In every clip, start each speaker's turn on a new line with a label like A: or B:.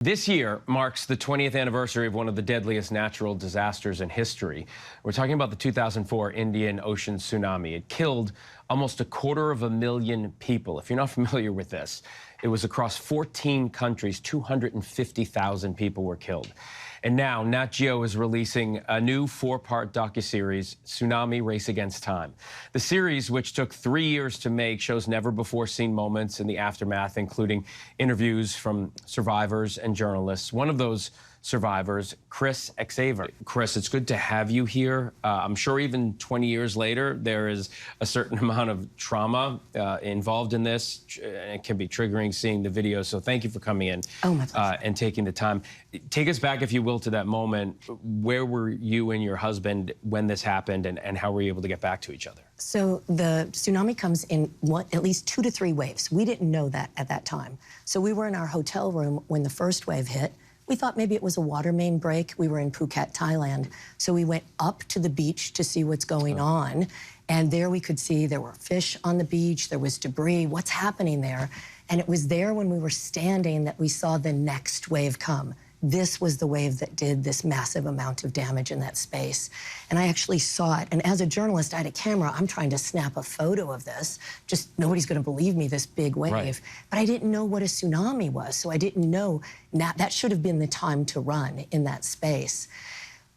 A: This year marks the 20th anniversary of one of the deadliest natural disasters in history. We're talking about the 2004 Indian Ocean tsunami. It killed almost 250,000 people. If you're not familiar with this, it was across 14 countries. 250,000 people were killed. And now Nat Geo is releasing a new 4-part docuseries, Tsunami: Race Against Time. The series, which took 3 years to make, shows never-before-seen moments in the aftermath, including interviews from survivors and journalists. One of those survivors, Chris Xaver. Chris, it's good to have you here. I'm sure even 20 years later, there is a certain amount of trauma involved in this. It can be triggering seeing the video, so thank you for coming in and taking the time. Take us back, if you will, to that moment. Where were you and your husband when this happened, and how were you able to get back to each other?
B: So the tsunami comes in at least 2 to 3 waves. We didn't know that at that time. So we were in our hotel room when the first wave hit. We thought maybe it was a water main break. We were in Phuket, Thailand. So we went up to the beach to see what's going on. And there we could see there were fish on the beach, there was debris, what's happening there? And it was there when we were standing that we saw the next wave come. This was the wave that did this massive amount of damage in that space. And I actually saw it. And as a journalist, I had a camera. I'm trying to snap a photo of this. Just nobody's going to believe me, this big wave. Right. But I didn't know what a tsunami was. So I didn't know that should have been the time to run in that space.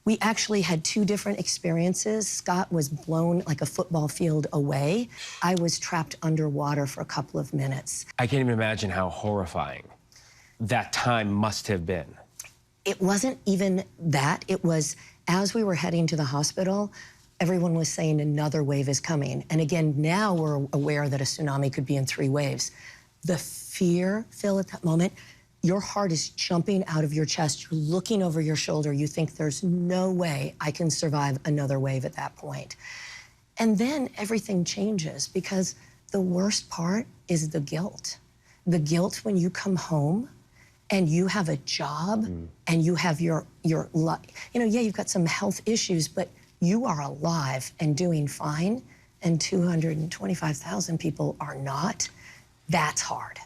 B: We actually had 2 different experiences. Scott was blown like a football field away. I was trapped underwater for a couple of minutes.
A: I can't even imagine how horrifying that time must have been.
B: It wasn't even that. It was, as we were heading to the hospital, everyone was saying another wave is coming. And again, now we're aware that a tsunami could be in 3 waves. The fear, Phil, at that moment, your heart is jumping out of your chest. You're looking over your shoulder. You think there's no way I can survive another wave at that point. And then everything changes, because the worst part is the guilt. The guilt when you come home and you have a job and you have your life. You know, yeah, you've got some health issues, but you are alive and doing fine, and 225,000 people are not. That's hard.